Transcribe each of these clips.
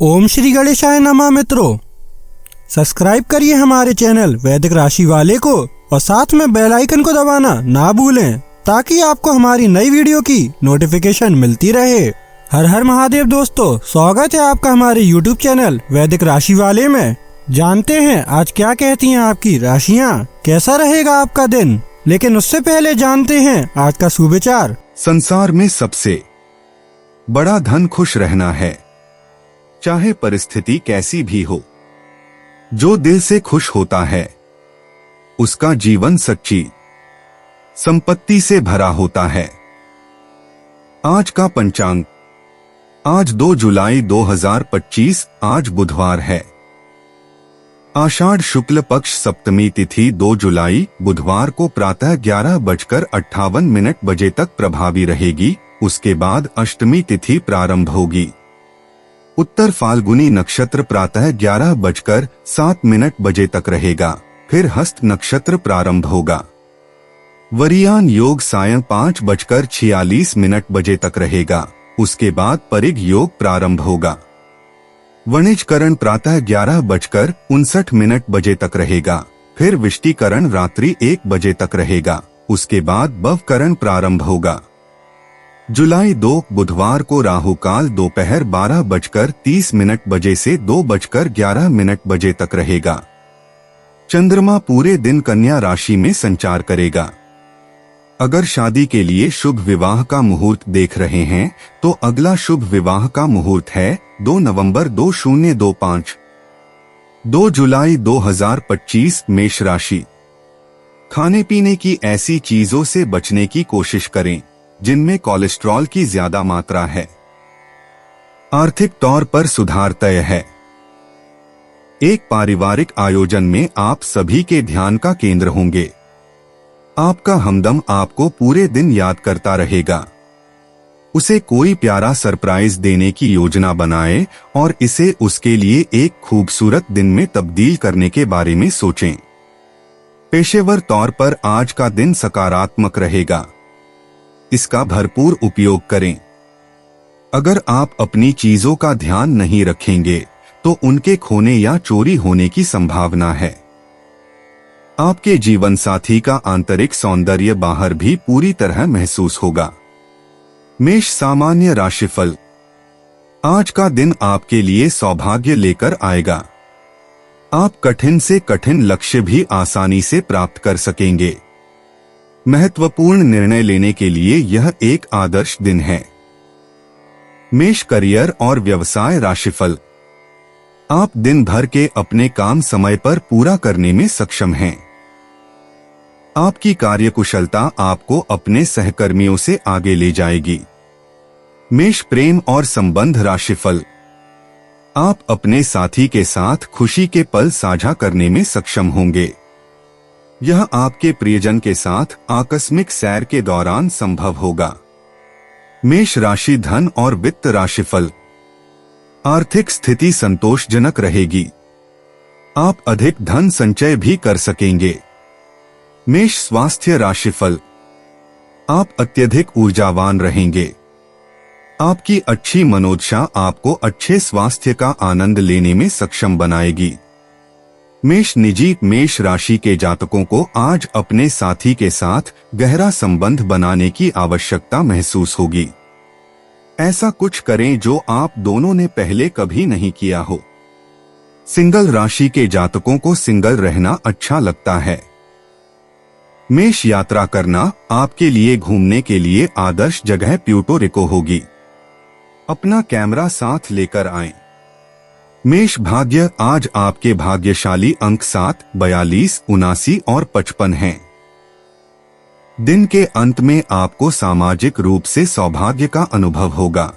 ओम श्री गणेशाय नमः। मित्रों, सब्सक्राइब करिए हमारे चैनल वैदिक राशि वाले को और साथ में बेल आइकन को दबाना ना भूलें ताकि आपको हमारी नई वीडियो की नोटिफिकेशन मिलती रहे। हर हर महादेव दोस्तों, स्वागत है आपका हमारे YouTube चैनल वैदिक राशि वाले में। जानते हैं आज क्या कहती हैं आपकी राशियां, कैसा रहेगा आपका दिन। लेकिन उससे पहले जानते हैं आज का सुविचार। संसार में सबसे बड़ा धन खुश रहना है, चाहे परिस्थिति कैसी भी हो। जो दिल से खुश होता है उसका जीवन सच्ची संपत्ति से भरा होता है। आज का पंचांग, आज 2 जुलाई 2025, आज बुधवार है। आषाढ़ शुक्ल पक्ष सप्तमी तिथि 2 जुलाई बुधवार को प्रातः 11:58 बजे तक प्रभावी रहेगी। उसके बाद अष्टमी तिथि प्रारंभ होगी। उत्तर फाल्गुनी नक्षत्र प्रातः 11:07 बजे तक रहेगा। फिर हस्त नक्षत्र प्रारंभ होगा। वरियान योग सायं 5:46 बजे तक रहेगा। उसके बाद परिग योग प्रारंभ होगा। वणिजकरण प्रातः 11:59 बजे तक रहेगा। फिर विष्टिकरण रात्रि 1 बजे तक रहेगा। उसके बाद बवकरण प्रारंभ होगा। जुलाई 2 बुधवार को राहु काल दोपहर 12:30 बजे से 2:11 बजे तक रहेगा। चंद्रमा पूरे दिन कन्या राशि में संचार करेगा। अगर शादी के लिए शुभ विवाह का मुहूर्त देख रहे हैं तो अगला शुभ विवाह का मुहूर्त है 2 नवंबर 2025। 2 जुलाई 2025 मेष राशि। खाने पीने की ऐसी चीजों से बचने की कोशिश करें जिनमें कोलेस्ट्रॉल की ज्यादा मात्रा है। आर्थिक तौर पर सुधार तय है। एक पारिवारिक आयोजन में आप सभी के ध्यान का केंद्र होंगे। आपका हमदम आपको पूरे दिन याद करता रहेगा। उसे कोई प्यारा सरप्राइज देने की योजना बनाएं और इसे उसके लिए एक खूबसूरत दिन में तब्दील करने के बारे में सोचें। पेशेवर तौर पर आज का दिन सकारात्मक रहेगा। इसका भरपूर उपयोग करें। अगर आप अपनी चीजों का ध्यान नहीं रखेंगे तो उनके खोने या चोरी होने की संभावना है। आपके जीवन साथी का आंतरिक सौंदर्य बाहर भी पूरी तरह महसूस होगा। मेष सामान्य राशिफल। आज का दिन आपके लिए सौभाग्य लेकर आएगा। आप कठिन से कठिन लक्ष्य भी आसानी से प्राप्त कर सकेंगे। महत्वपूर्ण निर्णय लेने के लिए यह एक आदर्श दिन है। मेष करियर और व्यवसाय राशिफल। आप दिन भर के अपने काम समय पर पूरा करने में सक्षम हैं। आपकी कार्यकुशलता आपको अपने सहकर्मियों से आगे ले जाएगी। मेष प्रेम और संबंध राशिफल। आप अपने साथी के साथ खुशी के पल साझा करने में सक्षम होंगे। यह आपके प्रियजन के साथ आकस्मिक सैर के दौरान संभव होगा। मेष राशि धन और वित्त राशिफल। आर्थिक स्थिति संतोषजनक रहेगी। आप अधिक धन संचय भी कर सकेंगे। मेष स्वास्थ्य राशिफल। आप अत्यधिक ऊर्जावान रहेंगे। आपकी अच्छी मनोदशा आपको अच्छे स्वास्थ्य का आनंद लेने में सक्षम बनाएगी। मेष निजी मेष राशि के जातकों को आज अपने साथी के साथ गहरा संबंध बनाने की आवश्यकता महसूस होगी। ऐसा कुछ करें जो आप दोनों ने पहले कभी नहीं किया हो। सिंगल राशि के जातकों को सिंगल रहना अच्छा लगता है। मेष यात्रा करना आपके लिए घूमने के लिए आदर्श जगह प्यूर्टो रिको होगी। अपना कैमरा साथ लेकर आएं। मेष भाग्य। आज आपके भाग्यशाली अंक 7, 42, 79 और 55 हैं। दिन के अंत में आपको सामाजिक रूप से सौभाग्य का अनुभव होगा।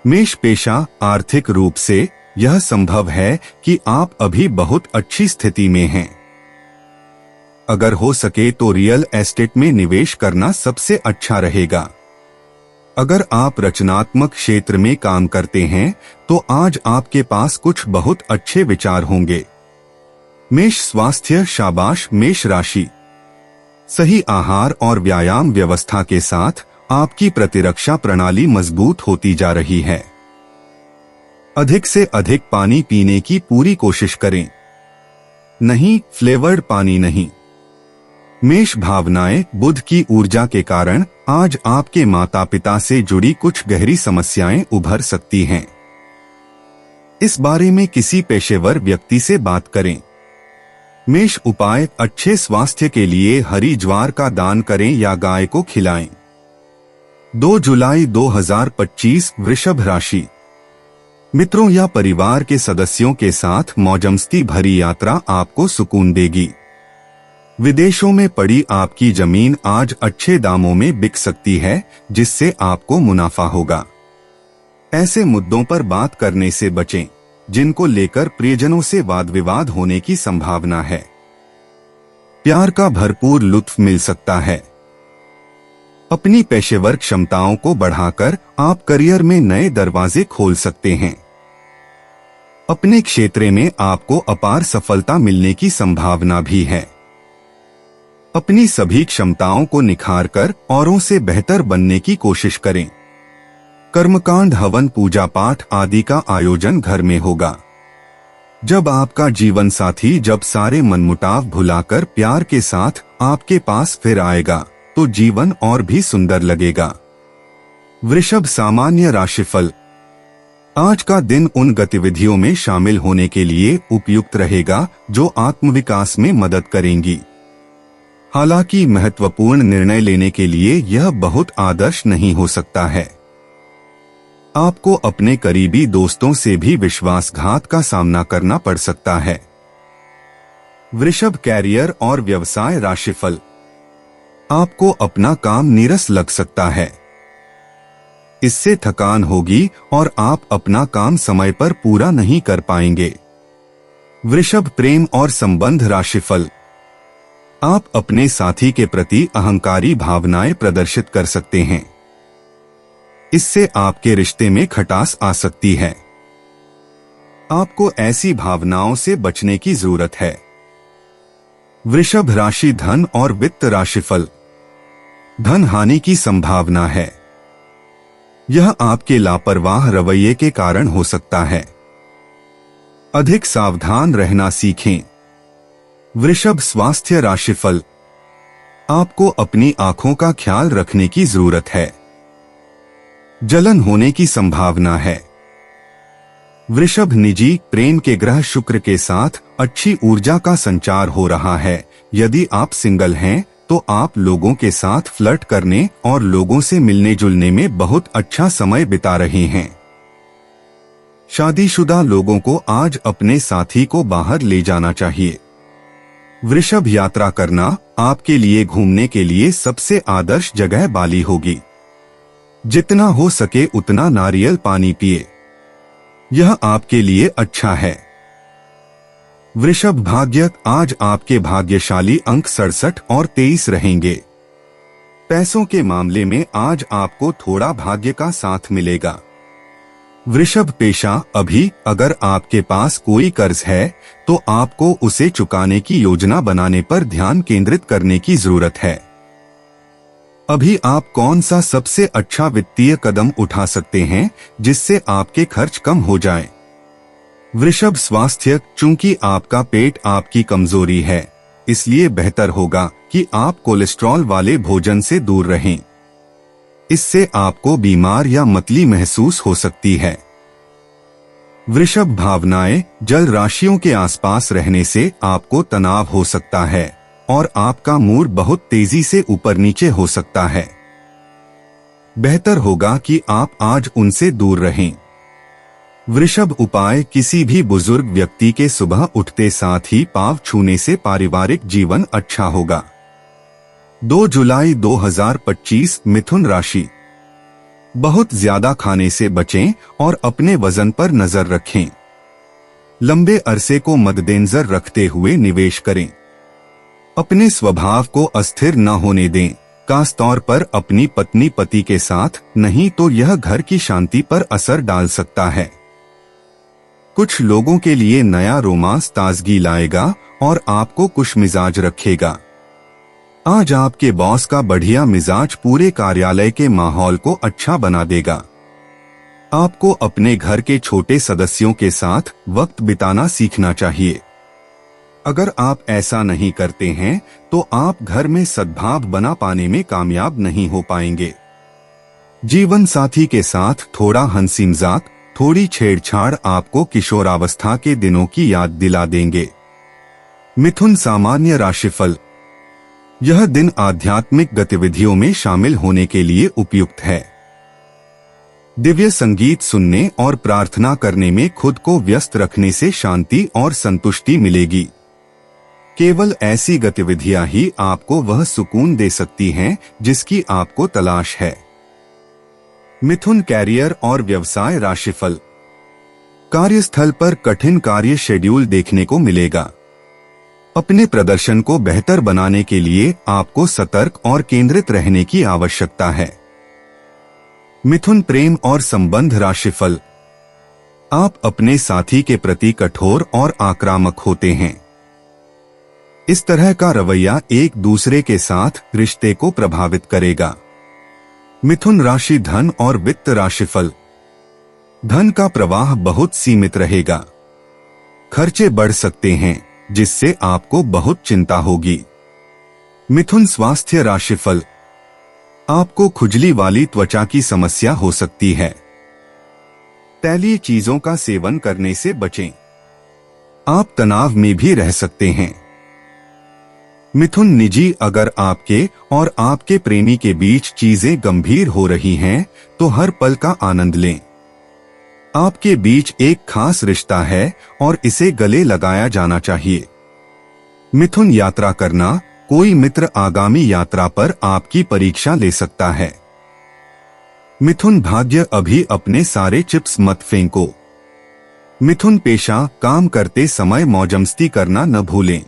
मेष पेशा। आर्थिक रूप से यह संभव है कि आप अभी बहुत अच्छी स्थिति में हैं। अगर हो सके तो रियल एस्टेट में निवेश करना सबसे अच्छा रहेगा। अगर आप रचनात्मक क्षेत्र में काम करते हैं तो आज आपके पास कुछ बहुत अच्छे विचार होंगे। मेष स्वास्थ्य। शाबाश मेष राशि। सही आहार और व्यायाम व्यवस्था के साथ आपकी प्रतिरक्षा प्रणाली मजबूत होती जा रही है। अधिक से अधिक पानी पीने की पूरी कोशिश करें। नहीं, फ्लेवर्ड पानी नहीं। मेष भावनाएं, बुध की ऊर्जा के कारण आज आपके माता पिता से जुड़ी कुछ गहरी समस्याएं उभर सकती हैं। इस बारे में किसी पेशेवर व्यक्ति से बात करें। मेष उपाय, अच्छे स्वास्थ्य के लिए हरी ज्वार का दान करें या गाय को खिलाएं। 2 जुलाई 2025 वृषभ राशि। मित्रों या परिवार के सदस्यों के साथ मौजमस्ती भरी यात्रा आपको सुकून देगी। विदेशों में पड़ी आपकी जमीन आज अच्छे दामों में बिक सकती है, जिससे आपको मुनाफा होगा। ऐसे मुद्दों पर बात करने से बचें जिनको लेकर प्रियजनों से वाद विवाद होने की संभावना है। प्यार का भरपूर लुत्फ मिल सकता है। अपनी पेशेवर क्षमताओं को बढ़ाकर आप करियर में नए दरवाजे खोल सकते हैं। अपने क्षेत्र में आपको अपार सफलता मिलने की संभावना भी है। अपनी सभी क्षमताओं को निखारकर औरों से बेहतर बनने की कोशिश करें। कर्मकांड, हवन, पूजा पाठ आदि का आयोजन घर में होगा। जब आपका जीवन साथी जब सारे मनमुटाव भुलाकर प्यार के साथ आपके पास फिर आएगा तो जीवन और भी सुंदर लगेगा। वृषभ सामान्य राशिफल। आज का दिन उन गतिविधियों में शामिल होने के लिए उपयुक्त रहेगा जो आत्मविकास में मदद करेंगी। हालांकि महत्वपूर्ण निर्णय लेने के लिए यह बहुत आदर्श नहीं हो सकता है। आपको अपने करीबी दोस्तों से भी विश्वासघात का सामना करना पड़ सकता है। वृषभ कैरियर और व्यवसाय राशिफल। आपको अपना काम नीरस लग सकता है। इससे थकान होगी और आप अपना काम समय पर पूरा नहीं कर पाएंगे। वृषभ प्रेम और संबंध राशिफल। आप अपने साथी के प्रति अहंकारी भावनाएं प्रदर्शित कर सकते हैं। इससे आपके रिश्ते में खटास आ सकती है। आपको ऐसी भावनाओं से बचने की जरूरत है। वृषभ राशि धन और वित्त राशिफल। धन हानि की संभावना है। यह आपके लापरवाह रवैये के कारण हो सकता है। अधिक सावधान रहना सीखें। वृषभ स्वास्थ्य राशिफल। आपको अपनी आंखों का ख्याल रखने की जरूरत है। जलन होने की संभावना है। वृषभ निजी प्रेम के ग्रह शुक्र के साथ अच्छी ऊर्जा का संचार हो रहा है। यदि आप सिंगल हैं तो आप लोगों के साथ फ्लर्ट करने और लोगों से मिलने जुलने में बहुत अच्छा समय बिता रहे हैं। शादीशुदा लोगों को आज अपने साथी को बाहर ले जाना चाहिए। वृषभ यात्रा करना आपके लिए घूमने के लिए सबसे आदर्श जगह बाली होगी। जितना हो सके उतना नारियल पानी पिए, यह आपके लिए अच्छा है। वृषभ भाग्य। आज आपके भाग्यशाली अंक 67 और 23 रहेंगे। पैसों के मामले में आज आपको थोड़ा भाग्य का साथ मिलेगा। वृषभ पेशा। अभी अगर आपके पास कोई कर्ज है तो आपको उसे चुकाने की योजना बनाने पर ध्यान केंद्रित करने की जरूरत है। अभी आप कौन सा सबसे अच्छा वित्तीय कदम उठा सकते हैं जिससे आपके खर्च कम हो जाएं? वृषभ स्वास्थ्य। चूंकि आपका पेट आपकी कमजोरी है, इसलिए बेहतर होगा कि आप कोलेस्ट्रॉल वाले भोजन से दूर रहें। इससे आपको बीमार या मतली महसूस हो सकती है। वृषभ भावनाएं। जल राशियों के आसपास रहने से आपको तनाव हो सकता है और आपका मूड बहुत तेजी से ऊपर नीचे हो सकता है। बेहतर होगा कि आप आज उनसे दूर रहें। वृषभ उपाय। किसी भी बुजुर्ग व्यक्ति के सुबह उठते साथ ही पांव छूने से पारिवारिक जीवन अच्छा होगा। 2 जुलाई 2025 मिथुन राशि। बहुत ज्यादा खाने से बचें और अपने वजन पर नजर रखें। लंबे अरसे को मद्देनजर रखते हुए निवेश करें। अपने स्वभाव को अस्थिर न होने दें, खास तौर पर अपनी पत्नी पति के साथ, नहीं तो यह घर की शांति पर असर डाल सकता है। कुछ लोगों के लिए नया रोमांस ताजगी लाएगा और आपको खुशमिजाज रखेगा। आज आपके बॉस का बढ़िया मिजाज पूरे कार्यालय के माहौल को अच्छा बना देगा। आपको अपने घर के छोटे सदस्यों के साथ वक्त बिताना सीखना चाहिए। अगर आप ऐसा नहीं करते हैं तो आप घर में सद्भाव बना पाने में कामयाब नहीं हो पाएंगे। जीवन साथी के साथ थोड़ा हंसी मजाक, थोड़ी छेड़छाड़ आपको किशोरावस्था के दिनों की याद दिला देंगे। मिथुन सामान्य राशिफल। यह दिन आध्यात्मिक गतिविधियों में शामिल होने के लिए उपयुक्त है। दिव्य संगीत सुनने और प्रार्थना करने में खुद को व्यस्त रखने से शांति और संतुष्टि मिलेगी। केवल ऐसी गतिविधियां ही आपको वह सुकून दे सकती हैं जिसकी आपको तलाश है। मिथुन कैरियर और व्यवसाय राशिफल। कार्यस्थल पर कठिन कार्य शेड्यूल देखने को मिलेगा। अपने प्रदर्शन को बेहतर बनाने के लिए आपको सतर्क और केंद्रित रहने की आवश्यकता है। मिथुन प्रेम और संबंध राशिफल। आप अपने साथी के प्रति कठोर और आक्रामक होते हैं। इस तरह का रवैया एक दूसरे के साथ रिश्ते को प्रभावित करेगा। मिथुन राशि धन और वित्त राशिफल। धन का प्रवाह बहुत सीमित रहेगा। खर्चे बढ़ सकते हैं जिससे आपको बहुत चिंता होगी। मिथुन स्वास्थ्य राशिफल। आपको खुजली वाली त्वचा की समस्या हो सकती है। तैलीय चीजों का सेवन करने से बचें। आप तनाव में भी रह सकते हैं। मिथुन निजी। अगर आपके और आपके प्रेमी के बीच चीजें गंभीर हो रही हैं, तो हर पल का आनंद लें। आपके बीच एक खास रिश्ता है और इसे गले लगाया जाना चाहिए। मिथुन यात्रा करना। कोई मित्र आगामी यात्रा पर आपकी परीक्षा ले सकता है। मिथुन भाग्य। अभी अपने सारे चिप्स मत फेंको। मिथुन पेशा। काम करते समय मौजमस्ती करना न भूलें।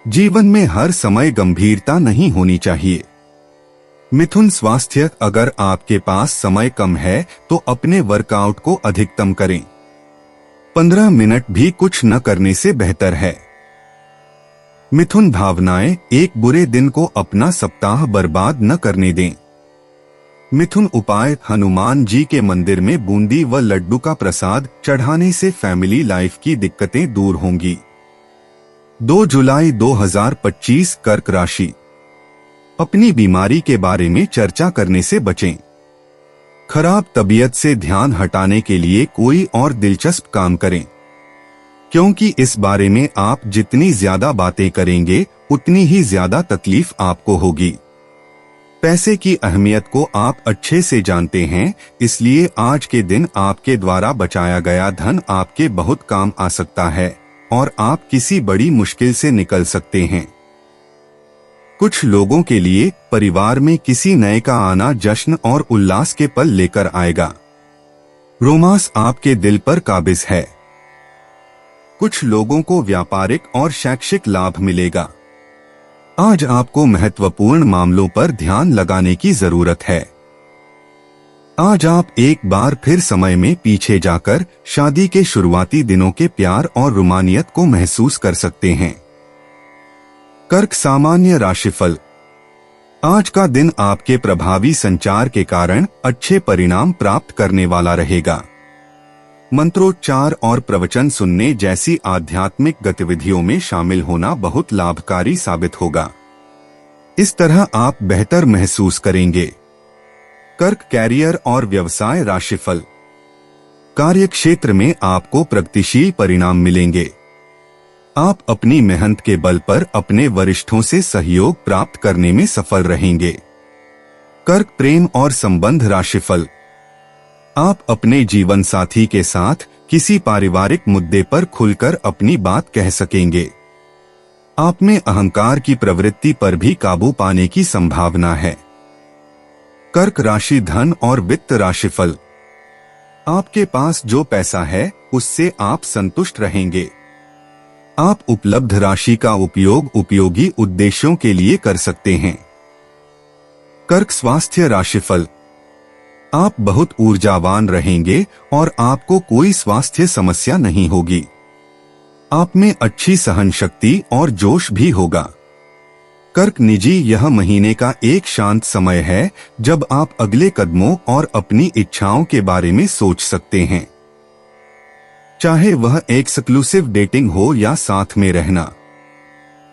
जीवन में हर समय गंभीरता नहीं होनी चाहिए। मिथुन स्वास्थ्य। अगर आपके पास समय कम है तो अपने वर्कआउट को अधिकतम करें। 15 मिनट भी कुछ न करने से बेहतर है। मिथुन भावनाएं। एक बुरे दिन को अपना सप्ताह बर्बाद न करने दें। मिथुन उपाय। हनुमान जी के मंदिर में बूंदी व लड्डू का प्रसाद चढ़ाने से फैमिली लाइफ की दिक्कतें दूर होंगी। 2 जुलाई 2025 कर्क राशि। अपनी बीमारी के बारे में चर्चा करने से बचें। खराब तबीयत से ध्यान हटाने के लिए कोई और दिलचस्प काम करें, क्योंकि इस बारे में आप जितनी ज्यादा बातें करेंगे उतनी ही ज्यादा तकलीफ आपको होगी। पैसे की अहमियत को आप अच्छे से जानते हैं, इसलिए आज के दिन आपके द्वारा बचाया गया धन आपके बहुत काम आ सकता है और आप किसी बड़ी मुश्किल से निकल सकते हैं। कुछ लोगों के लिए परिवार में किसी नए का आना जश्न और उल्लास के पल लेकर आएगा। रोमांस आपके दिल पर काबिज है। कुछ लोगों को व्यापारिक और शैक्षिक लाभ मिलेगा। आज आपको महत्वपूर्ण मामलों पर ध्यान लगाने की जरूरत है। आज आप एक बार फिर समय में पीछे जाकर शादी के शुरुआती दिनों के प्यार और रोमानियत को महसूस कर सकते हैं। कर्क सामान्य राशिफल। आज का दिन आपके प्रभावी संचार के कारण अच्छे परिणाम प्राप्त करने वाला रहेगा। मंत्रोच्चार और प्रवचन सुनने जैसी आध्यात्मिक गतिविधियों में शामिल होना बहुत लाभकारी साबित होगा। इस तरह आप बेहतर महसूस करेंगे। कर्क कैरियर और व्यवसाय राशिफल। कार्यक्षेत्र में आपको प्रगतिशील परिणाम मिलेंगे। आप अपनी मेहनत के बल पर अपने वरिष्ठों से सहयोग प्राप्त करने में सफल रहेंगे। कर्क प्रेम और संबंध राशिफल। आप अपने जीवन साथी के साथ किसी पारिवारिक मुद्दे पर खुलकर अपनी बात कह सकेंगे। आप में अहंकार की प्रवृत्ति पर भी काबू पाने की संभावना है। कर्क राशि धन और वित्त राशिफल। आपके पास जो पैसा है उससे आप संतुष्ट रहेंगे। आप उपलब्ध राशि का उपयोग उपयोगी उद्देश्यों के लिए कर सकते हैं। कर्क स्वास्थ्य राशिफल। आप बहुत ऊर्जावान रहेंगे और आपको कोई स्वास्थ्य समस्या नहीं होगी। आप में अच्छी सहन शक्ति और जोश भी होगा। कर्क निजी, यह महीने का एक शांत समय है जब आप अगले कदमों और अपनी इच्छाओं के बारे में सोच सकते हैं, चाहे वह एक्सक्लूसिव डेटिंग हो या साथ में रहना।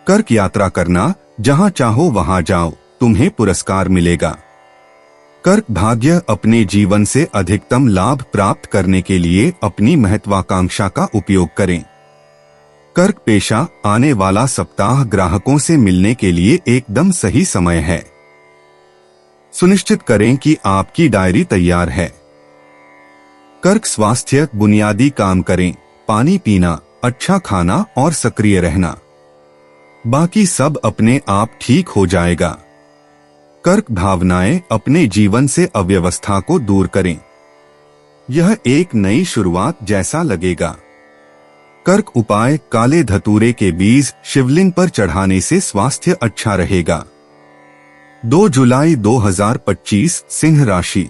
कर्क यात्रा करना, जहां चाहो वहां जाओ, तुम्हें पुरस्कार मिलेगा। कर्क भाग्य, अपने जीवन से अधिकतम लाभ प्राप्त करने के लिए अपनी महत्वाकांक्षा का उपयोग करें। कर्क पेशा, आने वाला सप्ताह ग्राहकों से मिलने के लिए एकदम सही समय है। सुनिश्चित करें कि आपकी डायरी तैयार है। कर्क स्वास्थ्य, बुनियादी काम करें, पानी पीना, अच्छा खाना और सक्रिय रहना, बाकी सब अपने आप ठीक हो जाएगा। कर्क भावनाएं, अपने जीवन से अव्यवस्था को दूर करें, यह एक नई शुरुआत जैसा लगेगा। कर्क उपाय, काले धतूरे के बीज शिवलिंग पर चढ़ाने से स्वास्थ्य अच्छा रहेगा। 2 जुलाई 2025, सिंह राशि।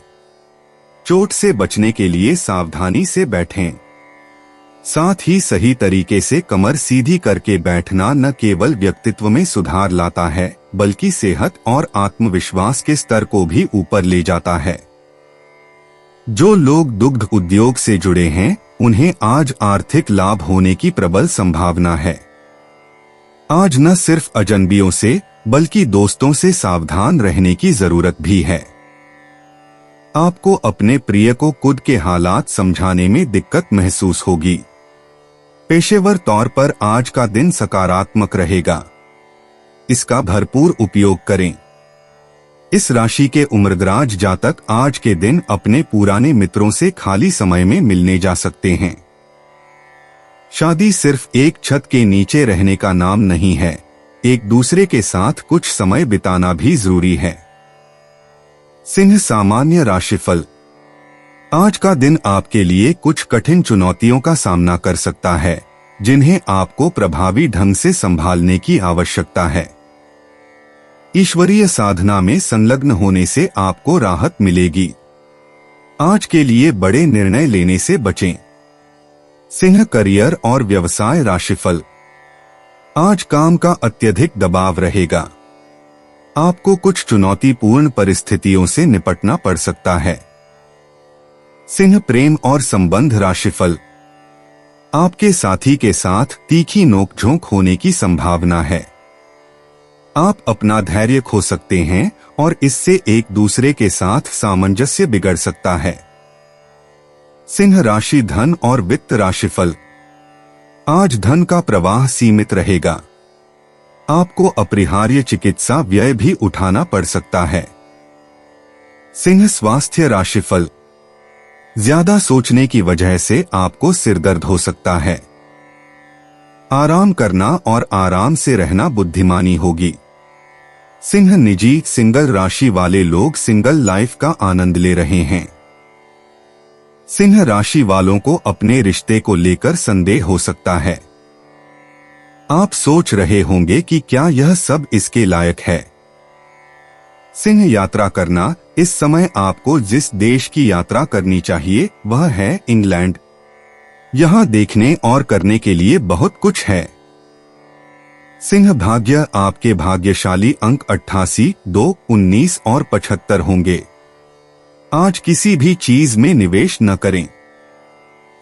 चोट से बचने के लिए सावधानी से बैठें। साथ ही सही तरीके से कमर सीधी करके बैठना न केवल व्यक्तित्व में सुधार लाता है, बल्कि सेहत और आत्मविश्वास के स्तर को भी ऊपर ले जाता है। जो लोग दुग्ध उद्योग से जुड़े हैं, उन्हें आज आर्थिक लाभ होने की प्रबल संभावना है। आज न सिर्फ अजनबियों से, बल्कि दोस्तों से सावधान रहने की जरूरत भी है। आपको अपने प्रिय को खुद के हालात समझाने में दिक्कत महसूस होगी। पेशेवर तौर पर आज का दिन सकारात्मक रहेगा, इसका भरपूर उपयोग करें। इस राशि के उम्रदराज जातक आज के दिन अपने पुराने मित्रों से खाली समय में मिलने जा सकते हैं। शादी सिर्फ एक छत के नीचे रहने का नाम नहीं है, एक दूसरे के साथ कुछ समय बिताना भी जरूरी है। सिंह सामान्य राशिफल। आज का दिन आपके लिए कुछ कठिन चुनौतियों का सामना कर सकता है, जिन्हें आपको प्रभावी ढंग से संभालने की आवश्यकता है। ईश्वरीय साधना में संलग्न होने से आपको राहत मिलेगी। आज के लिए बड़े निर्णय लेने से बचें। सिंह करियर और व्यवसाय राशिफल। आज काम का अत्यधिक दबाव रहेगा। आपको कुछ चुनौतीपूर्ण परिस्थितियों से निपटना पड़ सकता है। सिंह प्रेम और संबंध राशिफल। आपके साथी के साथ तीखी नोकझोंक होने की संभावना है। आप अपना धैर्य खो सकते हैं और इससे एक दूसरे के साथ सामंजस्य बिगड़ सकता है। सिंह राशि धन और वित्त राशिफल। आज धन का प्रवाह सीमित रहेगा। आपको अपरिहार्य चिकित्सा व्यय भी उठाना पड़ सकता है। सिंह स्वास्थ्य राशिफल। ज्यादा सोचने की वजह से आपको सिरदर्द हो सकता है। आराम करना और आराम से रहना बुद्धिमानी होगी। सिंह निजी, सिंगल राशि वाले लोग सिंगल लाइफ का आनंद ले रहे हैं। सिंह राशि वालों को अपने रिश्ते को लेकर संदेह हो सकता है। आप सोच रहे होंगे कि क्या यह सब इसके लायक है। सिंह यात्रा करना। इस समय आपको जिस देश की यात्रा करनी चाहिए वह है इंग्लैंड। यहाँ देखने और करने के लिए बहुत कुछ है। सिंह भाग्य। आपके भाग्यशाली अंक 88, 2, 19 और 75 होंगे। आज किसी भी चीज में निवेश न करें।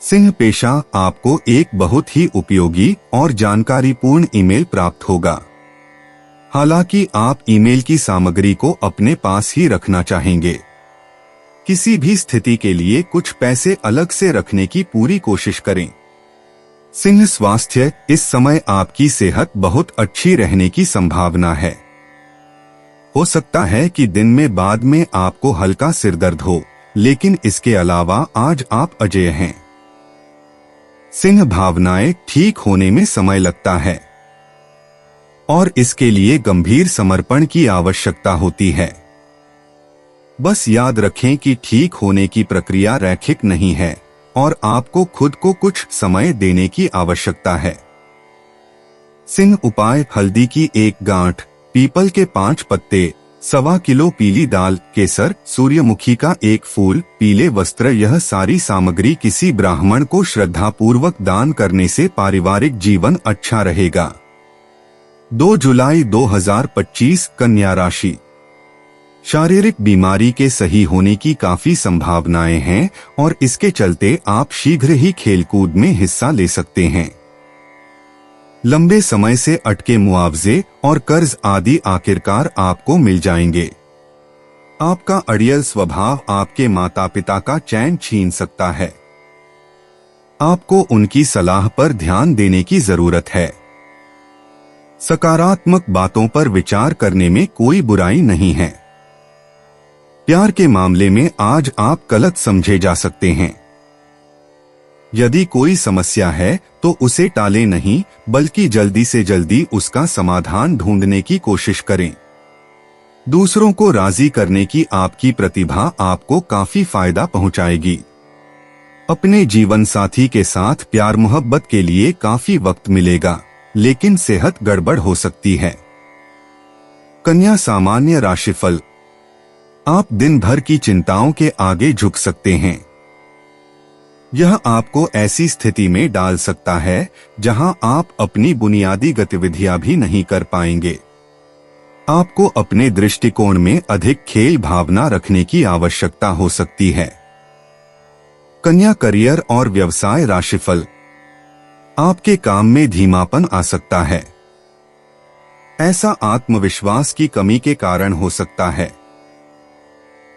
सिंह पेशा। आपको एक बहुत ही उपयोगी और जानकारीपूर्ण ईमेल प्राप्त होगा। हालांकि आप ईमेल की सामग्री को अपने पास ही रखना चाहेंगे। किसी भी स्थिति के लिए कुछ पैसे अलग से रखने की पूरी कोशिश करें। सिंह स्वास्थ्य। इस समय आपकी सेहत बहुत अच्छी रहने की संभावना है। हो सकता है कि दिन में बाद में आपको हल्का सिरदर्द हो, लेकिन इसके अलावा आज आप अजेय हैं। सिंह भावनाएं। ठीक होने में समय लगता है और इसके लिए गंभीर समर्पण की आवश्यकता होती है। बस याद रखें कि ठीक होने की प्रक्रिया रैखिक नहीं है और आपको खुद को कुछ समय देने की आवश्यकता है। सिंह उपाय। हल्दी की 1 गांठ, पीपल के 5 पत्ते, 1.25 किलो पीली दाल, केसर, सूर्यमुखी का 1 फूल, पीले वस्त्र। यह सारी सामग्री किसी ब्राह्मण को श्रद्धापूर्वक दान करने से पारिवारिक जीवन अच्छा रहेगा। 2 जुलाई 2025 कन्या राशि। शारीरिक बीमारी के सही होने की काफी संभावनाएं हैं और इसके चलते आप शीघ्र ही खेलकूद में हिस्सा ले सकते हैं। लंबे समय से अटके मुआवजे और कर्ज आदि आखिरकार आपको मिल जाएंगे। आपका अड़ियल स्वभाव आपके माता पिता का चैन छीन सकता है। आपको उनकी सलाह पर ध्यान देने की जरूरत है। सकारात्मक बातों पर विचार करने में कोई बुराई नहीं है। प्यार के मामले में आज आप गलत समझे जा सकते हैं। यदि कोई समस्या है तो उसे टालें नहीं, बल्कि जल्दी से जल्दी उसका समाधान ढूंढने की कोशिश करें। दूसरों को राजी करने की आपकी प्रतिभा आपको काफी फायदा पहुंचाएगी। अपने जीवन साथी के साथ प्यार मोहब्बत के लिए काफी वक्त मिलेगा, लेकिन सेहत गड़बड़ हो सकती है। कन्या सामान्य राशिफल। आप दिन भर की चिंताओं के आगे झुक सकते हैं। यह आपको ऐसी स्थिति में डाल सकता है जहां आप अपनी बुनियादी गतिविधियां भी नहीं कर पाएंगे। आपको अपने दृष्टिकोण में अधिक खेल भावना रखने की आवश्यकता हो सकती है। कन्या करियर और व्यवसाय राशिफल। आपके काम में धीमापन आ सकता है। ऐसा आत्मविश्वास की कमी के कारण हो सकता है।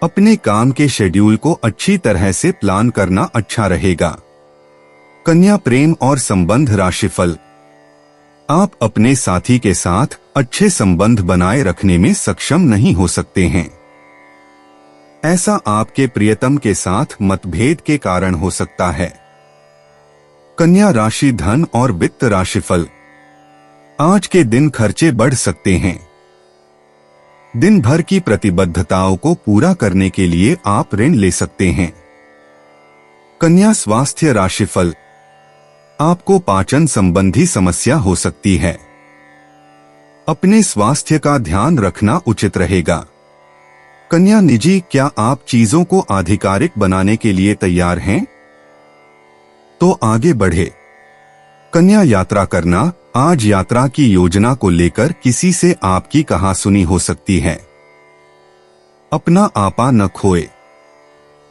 अपने काम के शेड्यूल को अच्छी तरह से प्लान करना अच्छा रहेगा। कन्या प्रेम और संबंध राशिफल। आप अपने साथी के साथ अच्छे संबंध बनाए रखने में सक्षम नहीं हो सकते हैं। ऐसा आपके प्रियतम के साथ मतभेद के कारण हो सकता है। कन्या राशि धन और वित्त राशिफल। आज के दिन खर्चे बढ़ सकते हैं। दिन भर की प्रतिबद्धताओं को पूरा करने के लिए आप ऋण ले सकते हैं। कन्या स्वास्थ्य राशिफल। आपको पाचन संबंधी समस्या हो सकती है। अपने स्वास्थ्य का ध्यान रखना उचित रहेगा। कन्या निजी, क्या आप चीजों को आधिकारिक बनाने के लिए तैयार हैं? तो आगे बढ़े। कन्या यात्रा करना। आज यात्रा की योजना को लेकर किसी से आपकी कहासुनी हो सकती है। अपना आपा न खोए।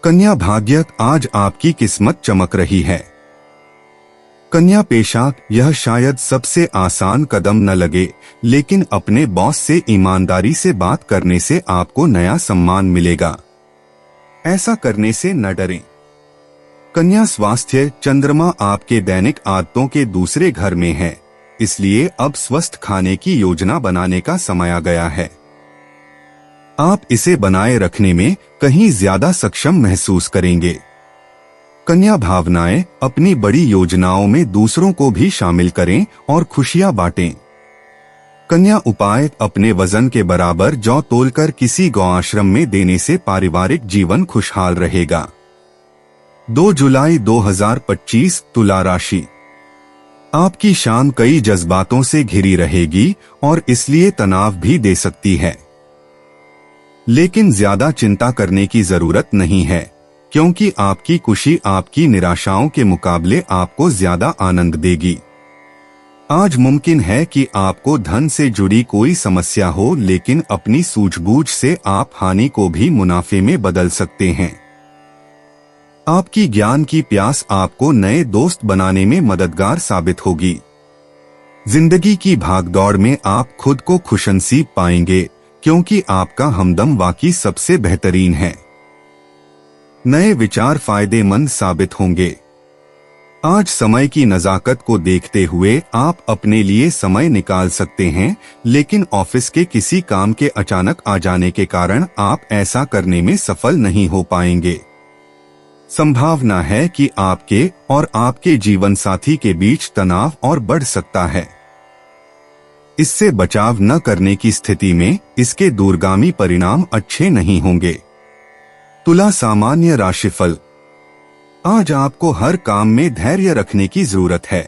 कन्या भाग्य। आज आपकी किस्मत चमक रही है। कन्या पेशा। यह शायद सबसे आसान कदम न लगे, लेकिन अपने बॉस से ईमानदारी से बात करने से आपको नया सम्मान मिलेगा। ऐसा करने से न डरें। कन्या स्वास्थ्य। चंद्रमा आपके दैनिक आदतों के दूसरे घर में है, इसलिए अब स्वस्थ खाने की योजना बनाने का समय आ गया है। आप इसे बनाए रखने में कहीं ज्यादा सक्षम महसूस करेंगे। कन्या भावनाएं। अपनी बड़ी योजनाओं में दूसरों को भी शामिल करें और खुशियां बांटें। कन्या उपाय। अपने वजन के बराबर जौ तोलकर किसी गौआश्रम में देने से पारिवारिक जीवन खुशहाल रहेगा। 2 जुलाई 2025 तुला राशि। आपकी शाम कई जज्बातों से घिरी रहेगी और इसलिए तनाव भी दे सकती है। लेकिन ज्यादा चिंता करने की जरूरत नहीं है, क्योंकि आपकी खुशी आपकी निराशाओं के मुकाबले आपको ज्यादा आनंद देगी। आज मुमकिन है कि आपको धन से जुड़ी कोई समस्या हो, लेकिन अपनी सूझबूझ से आप हानि को भी मुनाफे में बदल सकते हैं। आपकी ज्ञान की प्यास आपको नए दोस्त बनाने में मददगार साबित होगी। जिंदगी की भागदौड़ में आप खुद को खुशनसीब पाएंगे, क्योंकि आपका हमदम वाकई सबसे बेहतरीन है। नए विचार फायदेमंद साबित होंगे। आज समय की नजाकत को देखते हुए आप अपने लिए समय निकाल सकते हैं, लेकिन ऑफिस के किसी काम के अचानक आ जाने के कारण आप ऐसा करने में सफल नहीं हो पाएंगे। संभावना है कि आपके और आपके जीवन साथी के बीच तनाव और बढ़ सकता है। इससे बचाव न करने की स्थिति में इसके दूरगामी परिणाम अच्छे नहीं होंगे। तुला सामान्य राशिफल। आज आपको हर काम में धैर्य रखने की जरूरत है।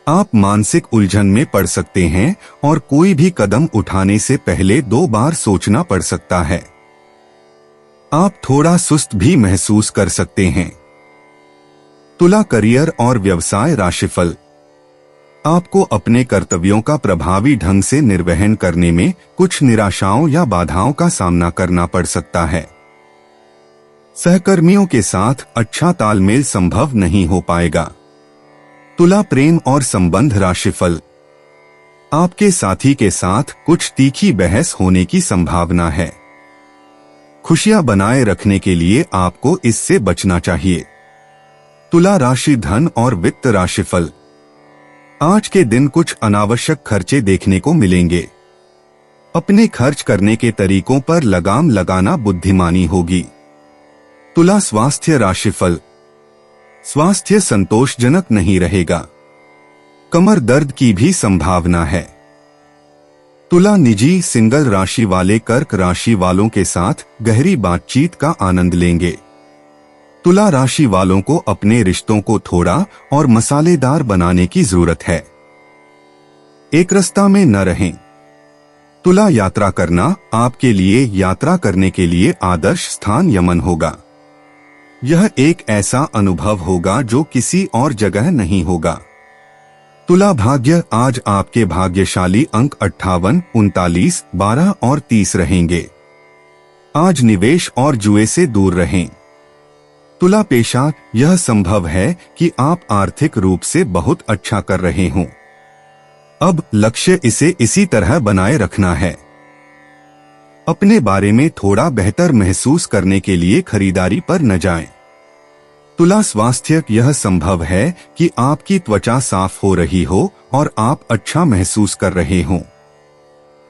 आप मानसिक उलझन में पड़ सकते हैं और कोई भी कदम उठाने से पहले 2 बार सोचना पड़ सकता है। आप थोड़ा सुस्त भी महसूस कर सकते हैं। तुला करियर और व्यवसाय राशिफल। आपको अपने कर्तव्यों का प्रभावी ढंग से निर्वहन करने में कुछ निराशाओं या बाधाओं का सामना करना पड़ सकता है। सहकर्मियों के साथ अच्छा तालमेल संभव नहीं हो पाएगा। तुला प्रेम और संबंध राशिफल। आपके साथी के साथ कुछ तीखी बहस होने की संभावना है। खुशियां बनाए रखने के लिए आपको इससे बचना चाहिए। तुला राशि धन और वित्त राशिफल। आज के दिन कुछ अनावश्यक खर्चे देखने को मिलेंगे। अपने खर्च करने के तरीकों पर लगाम लगाना बुद्धिमानी होगी। तुला स्वास्थ्य राशिफल। स्वास्थ्य संतोषजनक नहीं रहेगा। कमर दर्द की भी संभावना है। तुला निजी सिंगल राशि वाले कर्क राशि वालों के साथ गहरी बातचीत का आनंद लेंगे। तुला राशि वालों को अपने रिश्तों को थोड़ा और मसालेदार बनाने की जरूरत है। एक रास्ता में न रहें। तुला यात्रा करना आपके लिए यात्रा करने के लिए आदर्श स्थान यमन होगा। यह एक ऐसा अनुभव होगा जो किसी और जगह नहीं होगा। तुला भाग्य। आज आपके भाग्यशाली अंक 58, 39, 12 और 30 रहेंगे। आज निवेश और जुए से दूर रहें। तुला पेशा। यह संभव है कि आप आर्थिक रूप से बहुत अच्छा कर रहे हों। अब लक्ष्य इसे इसी तरह बनाए रखना है। अपने बारे में थोड़ा बेहतर महसूस करने के लिए खरीदारी पर न जाएं। तुला स्वास्थ्य। यह संभव है कि आपकी त्वचा साफ हो रही हो और आप अच्छा महसूस कर रहे हों।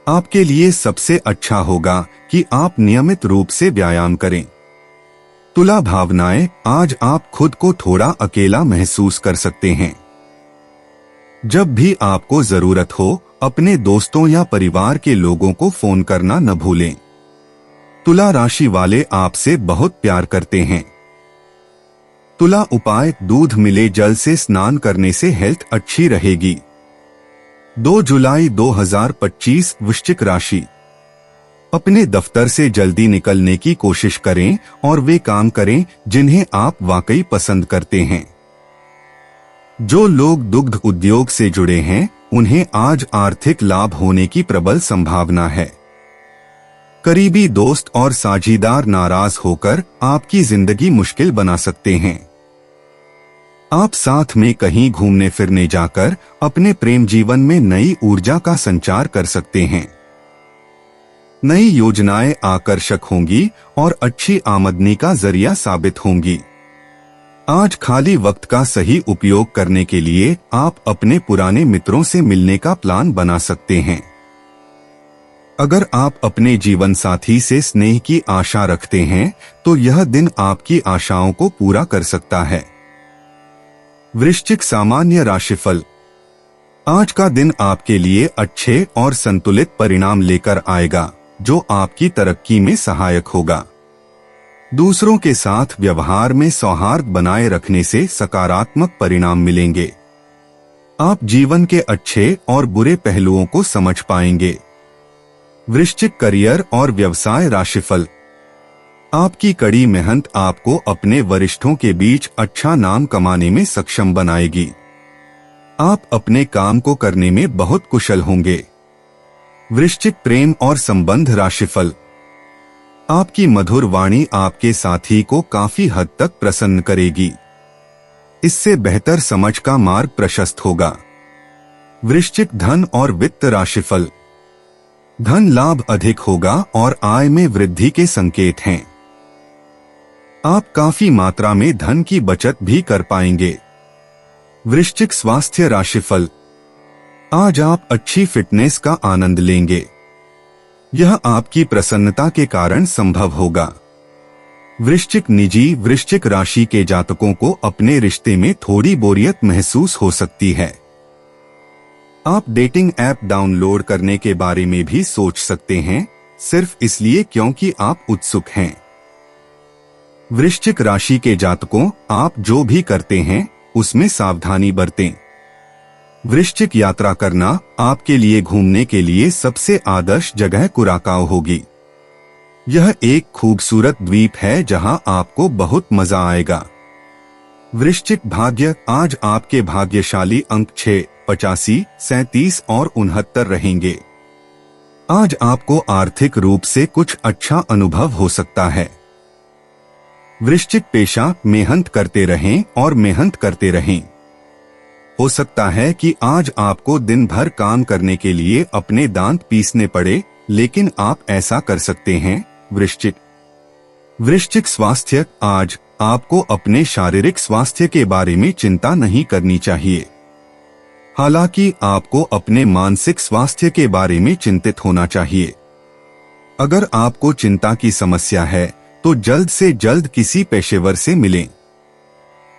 आपके लिए सबसे अच्छा होगा कि आप नियमित रूप से व्यायाम करें। तुला भावनाएं। आज आप खुद को थोड़ा अकेला महसूस कर सकते हैं। जब भी आपको जरूरत हो अपने दोस्तों या परिवार के लोगों को फोन करना न भूलें। तुला राशि वाले आपसे बहुत प्यार करते हैं। तुला उपाय। दूध मिले जल से स्नान करने से हेल्थ अच्छी रहेगी। 2 जुलाई 2025 वृश्चिक राशि। अपने दफ्तर से जल्दी निकलने की कोशिश करें और वे काम करें जिन्हें आप वाकई पसंद करते हैं। जो लोग दुग्ध उद्योग से जुड़े हैं उन्हें आज आर्थिक लाभ होने की प्रबल संभावना है। करीबी दोस्त और साझीदार नाराज होकर आपकी जिंदगी मुश्किल बना सकते हैं। आप साथ में कहीं घूमने फिरने जाकर अपने प्रेम जीवन में नई ऊर्जा का संचार कर सकते हैं। नई योजनाएं आकर्षक होंगी और अच्छी आमदनी का जरिया साबित होंगी। आज खाली वक्त का सही उपयोग करने के लिए आप अपने पुराने मित्रों से मिलने का प्लान बना सकते हैं। अगर आप अपने जीवन साथी से स्नेह की आशा रखते हैं तो यह दिन आपकी आशाओं को पूरा कर सकता है। वृश्चिक सामान्य राशिफल। आज का दिन आपके लिए अच्छे और संतुलित परिणाम लेकर आएगा जो आपकी तरक्की में सहायक होगा। दूसरों के साथ व्यवहार में सौहार्द बनाए रखने से सकारात्मक परिणाम मिलेंगे। आप जीवन के अच्छे और बुरे पहलुओं को समझ पाएंगे। वृश्चिक करियर और व्यवसाय राशिफल। आपकी कड़ी मेहनत आपको अपने वरिष्ठों के बीच अच्छा नाम कमाने में सक्षम बनाएगी। आप अपने काम को करने में बहुत कुशल होंगे। वृश्चिक प्रेम और संबंध राशिफल। आपकी मधुर वाणी आपके साथी को काफी हद तक प्रसन्न करेगी। इससे बेहतर समझ का मार्ग प्रशस्त होगा। वृश्चिक धन और वित्त राशिफल। धन लाभ अधिक होगा और आय में वृद्धि के संकेत हैं। आप काफी मात्रा में धन की बचत भी कर पाएंगे। वृश्चिक स्वास्थ्य राशिफल। आज आप अच्छी फिटनेस का आनंद लेंगे। यह आपकी प्रसन्नता के कारण संभव होगा। वृश्चिक निजी। वृश्चिक राशि के जातकों को अपने रिश्ते में थोड़ी बोरियत महसूस हो सकती है। आप डेटिंग ऐप डाउनलोड करने के बारे में भी सोच सकते हैं, सिर्फ इसलिए क्योंकि आप उत्सुक हैं। वृश्चिक राशि के जातकों, आप जो भी करते हैं उसमें सावधानी बरतें। वृश्चिक यात्रा करना आपके लिए घूमने के लिए सबसे आदर्श जगह कुराकाओ होगी। यह एक खूबसूरत द्वीप है जहां आपको बहुत मजा आएगा। वृश्चिक भाग्य। आज आपके भाग्यशाली अंक 6, 85, 37 और 69 रहेंगे। आज आपको आर्थिक रूप से कुछ अच्छा अनुभव हो सकता है। वृश्चिक पेशा, मेहनत करते रहें और मेहनत करते रहें। हो सकता है कि आज आपको दिन भर काम करने के लिए अपने दांत पीसने पड़े, लेकिन आप ऐसा कर सकते हैं। वृश्चिक स्वास्थ्य, आज आपको अपने शारीरिक स्वास्थ्य के बारे में चिंता नहीं करनी चाहिए। हालांकि आपको अपने मानसिक स्वास्थ्य के बारे में चिंतित होना चाहिए। अगर आपको चिंता की समस्या है तो जल्द से जल्द किसी पेशेवर से मिलें।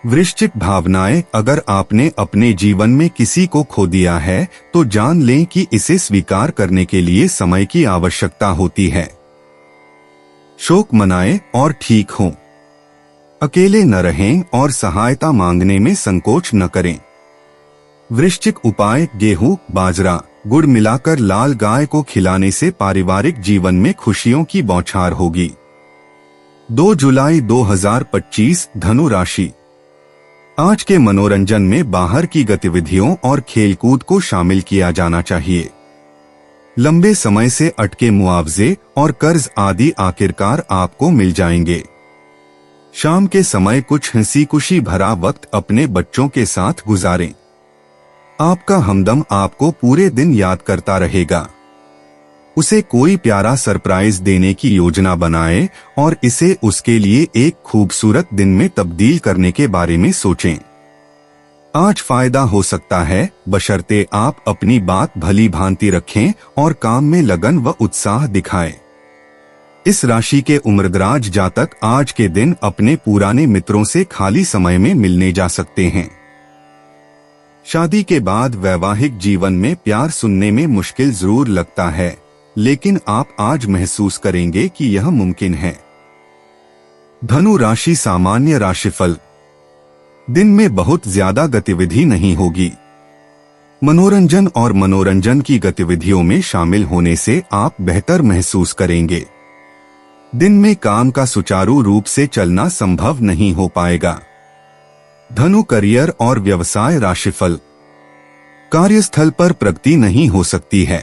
वृश्चिक भावनाएं, अगर आपने अपने जीवन में किसी को खो दिया है तो जान लें कि इसे स्वीकार करने के लिए समय की आवश्यकता होती है। शोक मनाएं और ठीक हों। अकेले न रहें और सहायता मांगने में संकोच न करें। वृश्चिक उपाय, गेहूं, बाजरा, गुड़ मिलाकर लाल गाय को खिलाने से पारिवारिक जीवन में खुशियों की बौछार होगी। 2 जुलाई 2025, धनु राशि। आज के मनोरंजन में बाहर की गतिविधियों और खेलकूद को शामिल किया जाना चाहिए। लंबे समय से अटके मुआवजे और कर्ज आदि आखिरकार आपको मिल जाएंगे। शाम के समय कुछ हंसी खुशी भरा वक्त अपने बच्चों के साथ गुजारें। आपका हमदम आपको पूरे दिन याद करता रहेगा। उसे कोई प्यारा सरप्राइज देने की योजना बनाएं और इसे उसके लिए एक खूबसूरत दिन में तब्दील करने के बारे में सोचें। आज फायदा हो सकता है, बशर्ते आप अपनी बात भली भांति रखें और काम में लगन व उत्साह दिखाएं। इस राशि के उम्रदराज जातक आज के दिन अपने पुराने मित्रों से खाली समय में मिलने जा सकते हैं। शादी के बाद वैवाहिक जीवन में प्यार सुनने में मुश्किल जरूर लगता है, लेकिन आप आज महसूस करेंगे कि यह मुमकिन है। धनु राशि, सामान्य राशिफल। दिन में बहुत ज्यादा गतिविधि नहीं होगी। मनोरंजन और मनोरंजन की गतिविधियों में शामिल होने से आप बेहतर महसूस करेंगे। दिन में काम का सुचारू रूप से चलना संभव नहीं हो पाएगा। धनु करियर और व्यवसाय राशिफल। कार्यस्थल पर प्रगति नहीं हो सकती है।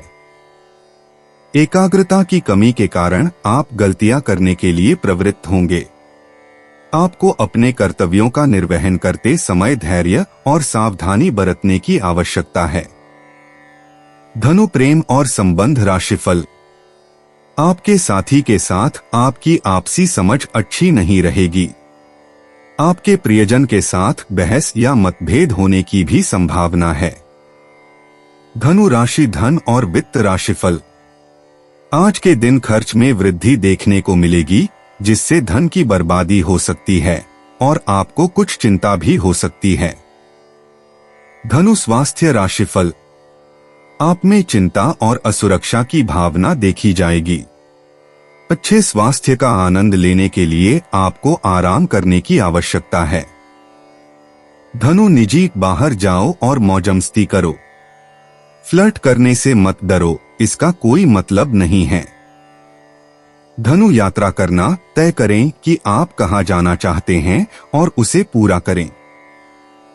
एकाग्रता की कमी के कारण आप गलतियां करने के लिए प्रवृत्त होंगे। आपको अपने कर्तव्यों का निर्वहन करते समय धैर्य और सावधानी बरतने की आवश्यकता है। धनु प्रेम और संबंध राशिफल। आपके साथी के साथ आपकी आपसी समझ अच्छी नहीं रहेगी। आपके प्रियजन के साथ बहस या मतभेद होने की भी संभावना है। धनु राशि, धन और वित्त राशिफल। आज के दिन खर्च में वृद्धि देखने को मिलेगी, जिससे धन की बर्बादी हो सकती है और आपको कुछ चिंता भी हो सकती है। धनु स्वास्थ्य राशिफल। आप में चिंता और असुरक्षा की भावना देखी जाएगी। अच्छे स्वास्थ्य का आनंद लेने के लिए आपको आराम करने की आवश्यकता है। धनु निजी, बाहर जाओ और मौजमस्ती करो। फ्लर्ट करने से मत डरो, इसका कोई मतलब नहीं है। धनु यात्रा करना, तय करें कि आप कहां जाना चाहते हैं और उसे पूरा करें।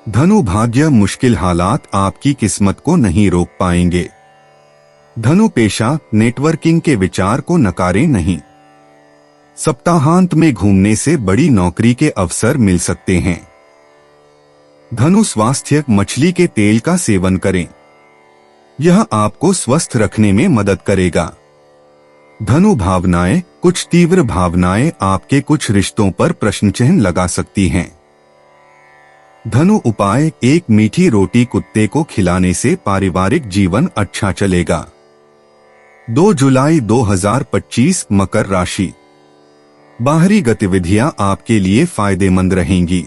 धनु भाग्य, मुश्किल हालात आपकी किस्मत को नहीं रोक पाएंगे। धनु पेशा, नेटवर्किंग के विचार को नकारें नहीं। सप्ताहांत में घूमने से बड़ी नौकरी के अवसर मिल सकते हैं। धनु स्वास्थ्य, मछली के तेल का सेवन करें। यह आपको स्वस्थ रखने में मदद करेगा। धनु भावनाएं, कुछ तीव्र भावनाएं आपके कुछ रिश्तों पर प्रश्न चिन्ह लगा सकती हैं। धनु उपाय, एक मीठी रोटी कुत्ते को खिलाने से पारिवारिक जीवन अच्छा चलेगा। 2 जुलाई 2025, मकर राशि। बाहरी गतिविधियां आपके लिए फायदेमंद रहेंगी।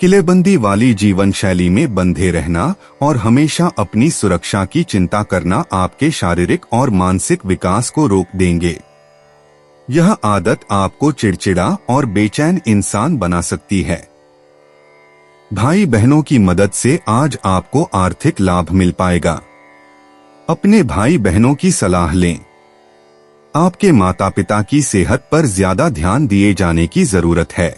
किलेबंदी वाली जीवन शैली में बंधे रहना और हमेशा अपनी सुरक्षा की चिंता करना आपके शारीरिक और मानसिक विकास को रोक देंगे। यह आदत आपको चिड़चिड़ा और बेचैन इंसान बना सकती है। भाई बहनों की मदद से आज आपको आर्थिक लाभ मिल पाएगा। अपने भाई बहनों की सलाह लें। आपके माता पिता की सेहत पर ज्यादा ध्यान दिए जाने की जरूरत है।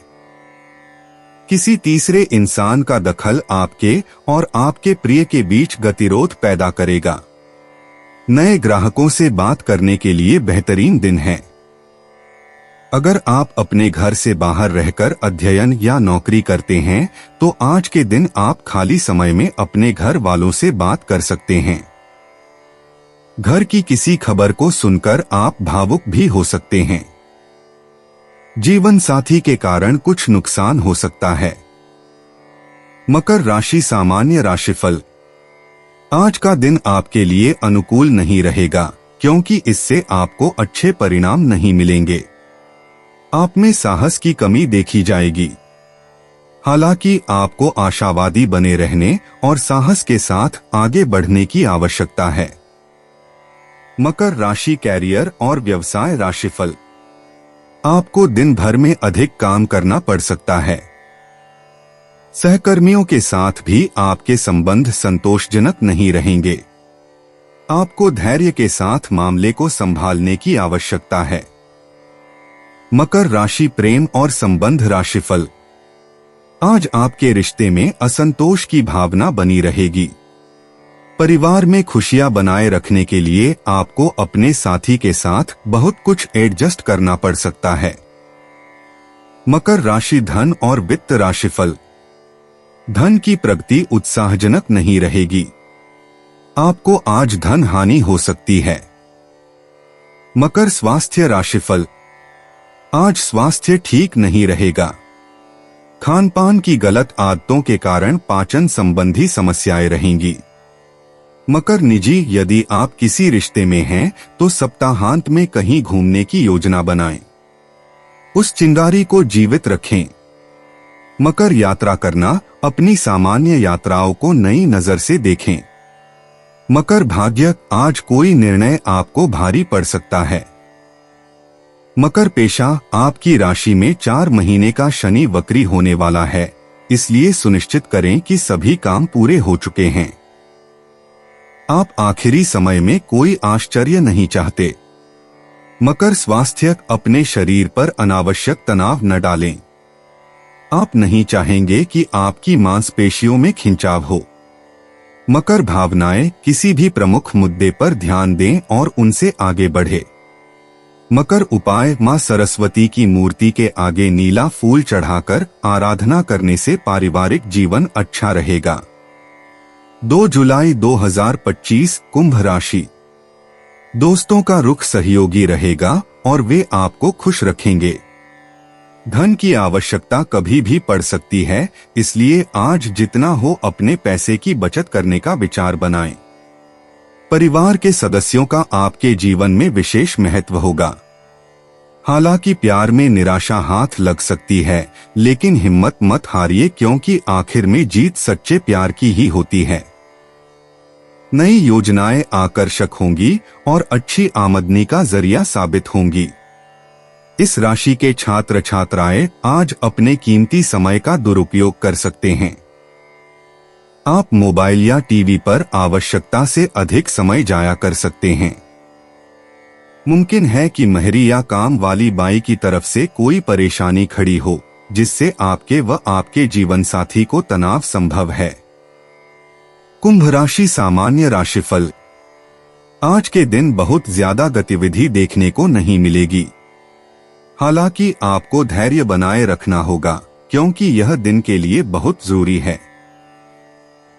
किसी तीसरे इंसान का दखल आपके और आपके प्रिय के बीच गतिरोध पैदा करेगा। नए ग्राहकों से बात करने के लिए बेहतरीन दिन है। अगर आप अपने घर से बाहर रहकर अध्ययन या नौकरी करते हैं तो आज के दिन आप खाली समय में अपने घर वालों से बात कर सकते हैं। घर की किसी खबर को सुनकर आप भावुक भी हो सकते हैं। जीवन साथी के कारण कुछ नुकसान हो सकता है। मकर राशि सामान्य राशिफल। आज का दिन आपके लिए अनुकूल नहीं रहेगा क्योंकि इससे आपको अच्छे परिणाम नहीं मिलेंगे। आप में साहस की कमी देखी जाएगी। हालांकि आपको आशावादी बने रहने और साहस के साथ आगे बढ़ने की आवश्यकता है। मकर राशि कैरियर और व्यवसाय राशिफल। आपको दिन भर में अधिक काम करना पड़ सकता है। सहकर्मियों के साथ भी आपके संबंध संतोषजनक नहीं रहेंगे। आपको धैर्य के साथ मामले को संभालने की आवश्यकता है। मकर राशि प्रेम और संबंध राशिफल। आज आपके रिश्ते में असंतोष की भावना बनी रहेगी। परिवार में खुशियां बनाए रखने के लिए आपको अपने साथी के साथ बहुत कुछ एडजस्ट करना पड़ सकता है। मकर राशि धन और वित्त राशिफल। धन की प्रगति उत्साहजनक नहीं रहेगी। आपको आज धन हानि हो सकती है। मकर स्वास्थ्य राशिफल। आज स्वास्थ्य ठीक नहीं रहेगा। खान पान की गलत आदतों के कारण पाचन संबंधी समस्याएं रहेंगी। मकर निजी, यदि आप किसी रिश्ते में हैं तो सप्ताहांत में कहीं घूमने की योजना बनाएं। उस चिंगारी को जीवित रखें। मकर यात्रा करना, अपनी सामान्य यात्राओं को नई नजर से देखें। मकर भाग्य, आज कोई निर्णय आपको भारी पड़ सकता है। मकर पेशा, आपकी राशि में 4 महीने का शनि वक्री होने वाला है, इसलिए सुनिश्चित करें कि सभी काम पूरे हो चुके हैं। आप आखिरी समय में कोई आश्चर्य नहीं चाहते। मकर स्वास्थ्य, अपने शरीर पर अनावश्यक तनाव न डालें। आप नहीं चाहेंगे कि आपकी मांसपेशियों में खिंचाव हो। मकर भावनाएं, किसी भी प्रमुख मुद्दे पर ध्यान दें और उनसे आगे बढ़े। मकर उपाय, मां सरस्वती की मूर्ति के आगे नीला फूल चढ़ाकर आराधना करने से पारिवारिक जीवन अच्छा रहेगा। 2 जुलाई 2025 कुंभ राशि। दोस्तों का रुख सहयोगी रहेगा और वे आपको खुश रखेंगे। धन की आवश्यकता कभी भी पड़ सकती है, इसलिए आज जितना हो अपने पैसे की बचत करने का विचार बनाएं। परिवार के सदस्यों का आपके जीवन में विशेष महत्व होगा। हालांकि प्यार में निराशा हाथ लग सकती है, लेकिन हिम्मत मत हारिए क्योंकि आखिर में जीत सच्चे प्यार की ही होती है। नई योजनाएं आकर्षक होंगी और अच्छी आमदनी का जरिया साबित होंगी। इस राशि के छात्र छात्राएं आज अपने कीमती समय का दुरुपयोग कर सकते हैं। आप मोबाइल या टीवी पर आवश्यकता से अधिक समय जाया कर सकते हैं। मुमकिन है कि महरी या काम वाली बाई की तरफ से कोई परेशानी खड़ी हो, जिससे आपके व आपके जीवन साथी को तनाव संभव है। कुंभ राशि सामान्य राशिफल। आज के दिन बहुत ज्यादा गतिविधि देखने को नहीं मिलेगी। हालांकि आपको धैर्य बनाए रखना होगा क्योंकि यह दिन के लिए बहुत जरूरी है।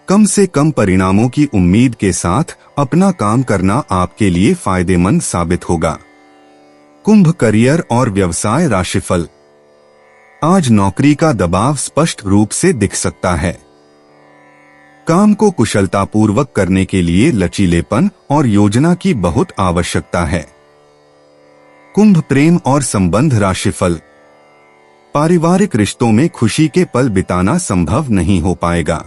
कम से कम परिणामों की उम्मीद के साथ अपना काम करना आपके लिए फायदेमंद साबित होगा। कुंभ करियर और व्यवसाय राशिफल। आज नौकरी का दबाव स्पष्ट रूप से दिख सकता है। काम को कुशलतापूर्वक करने के लिए लचीलेपन और योजना की बहुत आवश्यकता है। कुंभ प्रेम और संबंध राशिफल। पारिवारिक रिश्तों में खुशी के पल बिताना संभव नहीं हो पाएगा।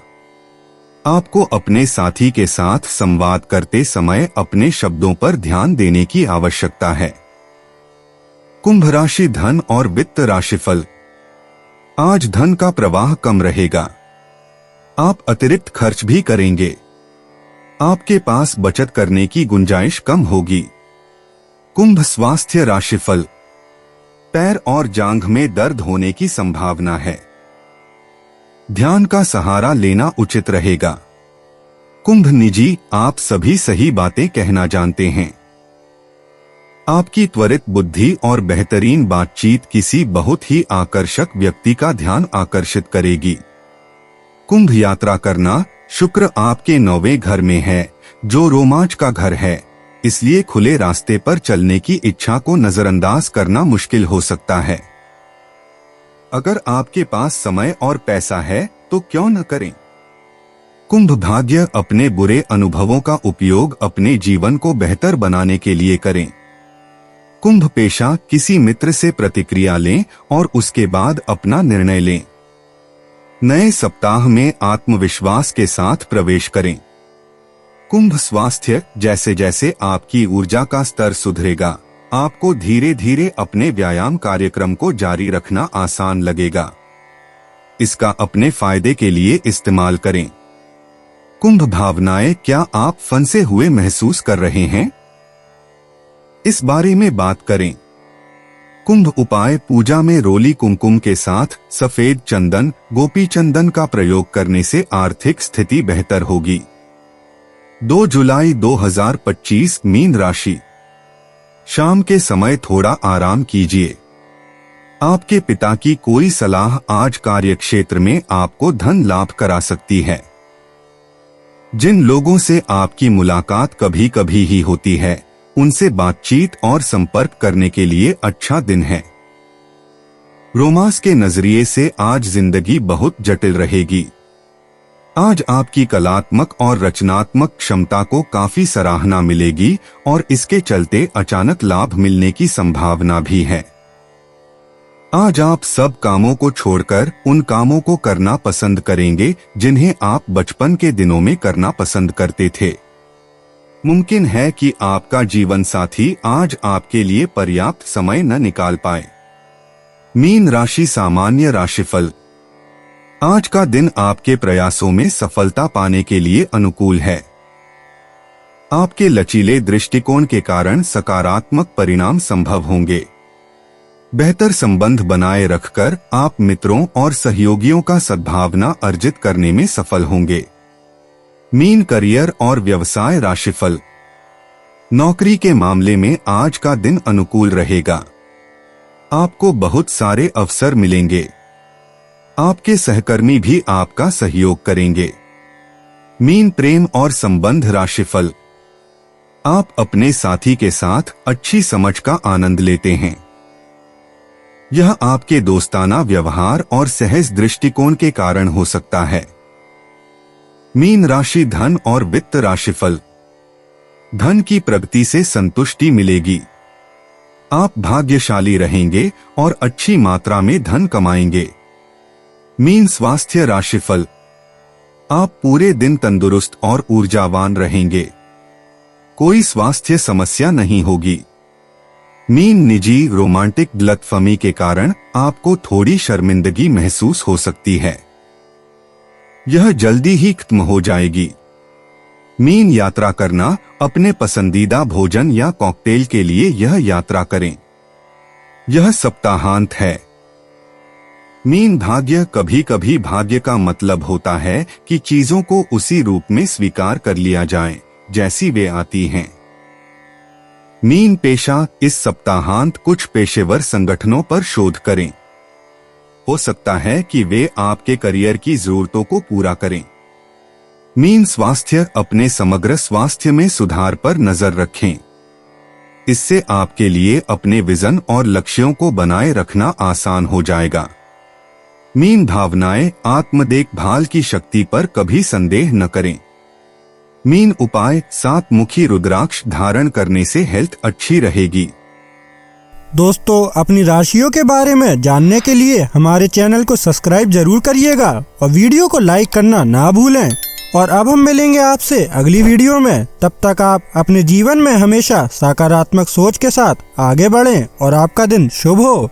आपको अपने साथी के साथ संवाद करते समय अपने शब्दों पर ध्यान देने की आवश्यकता है। कुंभ राशि धन और वित्त राशिफल। आज धन का प्रवाह कम रहेगा। आप अतिरिक्त खर्च भी करेंगे। आपके पास बचत करने की गुंजाइश कम होगी। कुंभ स्वास्थ्य राशिफल। पैर और जांघ में दर्द होने की संभावना है। ध्यान का सहारा लेना उचित रहेगा। कुंभ निजी, आप सभी सही बातें कहना जानते हैं। आपकी त्वरित बुद्धि और बेहतरीन बातचीत किसी बहुत ही आकर्षक व्यक्ति का ध्यान आकर्षित करेगी। कुंभ यात्रा करना, शुक्र आपके 9वें घर में है, जो रोमांच का घर है, इसलिए खुले रास्ते पर चलने की इच्छा को नजरअंदाज करना मुश्किल हो सकता है। अगर आपके पास समय और पैसा है तो क्यों न करें। कुंभ भाग्य, अपने बुरे अनुभवों का उपयोग अपने जीवन को बेहतर बनाने के लिए करें। कुंभ पेशा, किसी मित्र से प्रतिक्रिया लें और उसके बाद अपना निर्णय लें। नए सप्ताह में आत्मविश्वास के साथ प्रवेश करें। कुंभ स्वास्थ्य, जैसे जैसे आपकी ऊर्जा का स्तर सुधरेगा, आपको धीरे धीरे अपने व्यायाम कार्यक्रम को जारी रखना आसान लगेगा। इसका अपने फायदे के लिए इस्तेमाल करें। कुंभ भावनाएं, क्या आप फंसे हुए महसूस कर रहे हैं? इस बारे में बात करें। कुंभ उपाय, पूजा में रोली कुमकुम के साथ सफेद चंदन, गोपी चंदन का प्रयोग करने से आर्थिक स्थिति बेहतर होगी। 2 जुलाई 2025, मीन राशि। शाम के समय थोड़ा आराम कीजिए। आपके पिता की कोई सलाह आज कार्यक्षेत्र में आपको धन लाभ करा सकती है। जिन लोगों से आपकी मुलाकात कभी कभी ही होती है, उनसे बातचीत और संपर्क करने के लिए अच्छा दिन है। रोमांस के नजरिए से आज जिंदगी बहुत जटिल रहेगी। आज आपकी कलात्मक और रचनात्मक क्षमता को काफी सराहना मिलेगी और इसके चलते अचानक लाभ मिलने की संभावना भी है। आज आप सब कामों को छोड़कर उन कामों को करना पसंद करेंगे जिन्हें आप बचपन के दिनों में करना पसंद करते थे। मुमकिन है कि आपका जीवन साथी आज आपके लिए पर्याप्त समय न निकाल पाए। मीन राशि, सामान्य राशिफल। आज का दिन आपके प्रयासों में सफलता पाने के लिए अनुकूल है। आपके लचीले दृष्टिकोण के कारण सकारात्मक परिणाम संभव होंगे। बेहतर संबंध बनाए रखकर आप मित्रों और सहयोगियों का सद्भावना अर्जित करने में सफल होंगे। मीन करियर और व्यवसाय राशिफल। नौकरी के मामले में आज का दिन अनुकूल रहेगा। आपको बहुत सारे अवसर मिलेंगे। आपके सहकर्मी भी आपका सहयोग करेंगे। मीन प्रेम और संबंध राशिफल। आप अपने साथी के साथ अच्छी समझ का आनंद लेते हैं। यह आपके दोस्ताना व्यवहार और सहज दृष्टिकोण के कारण हो सकता है। मीन राशि, धन और वित्त राशिफल। धन की प्रगति से संतुष्टि मिलेगी। आप भाग्यशाली रहेंगे और अच्छी मात्रा में धन कमाएंगे। मीन स्वास्थ्य राशिफल। आप पूरे दिन तंदुरुस्त और ऊर्जावान रहेंगे। कोई स्वास्थ्य समस्या नहीं होगी। मीन निजी, रोमांटिक गलतफहमी के कारण आपको थोड़ी शर्मिंदगी महसूस हो सकती है। यह जल्दी ही खत्म हो जाएगी। मीन यात्रा करना, अपने पसंदीदा भोजन या कॉकटेल के लिए यह यात्रा करें। यह सप्ताहांत है। मीन भाग्य, कभी कभी भाग्य का मतलब होता है कि चीजों को उसी रूप में स्वीकार कर लिया जाए जैसी वे आती हैं। मीन पेशा, इस सप्ताहांत कुछ पेशेवर संगठनों पर शोध करें। हो सकता है कि वे आपके करियर की जरूरतों को पूरा करें। मीन स्वास्थ्य, अपने समग्र स्वास्थ्य में सुधार पर नजर रखें। इससे आपके लिए अपने विजन और लक्ष्यों को बनाए रखना आसान हो जाएगा। मीन भावनाएं, आत्म देखभाल की शक्ति पर कभी संदेह न करें। मीन उपाय, 7 मुखी रुद्राक्ष धारण करने से हेल्थ अच्छी रहेगी। दोस्तों, अपनी राशियों के बारे में जानने के लिए हमारे चैनल को सब्सक्राइब जरूर करिएगा और वीडियो को लाइक करना ना भूलें। और अब हम मिलेंगे आपसे अगली वीडियो में। तब तक आप अपने जीवन में हमेशा सकारात्मक सोच के साथ आगे बढ़ें और आपका दिन शुभ हो।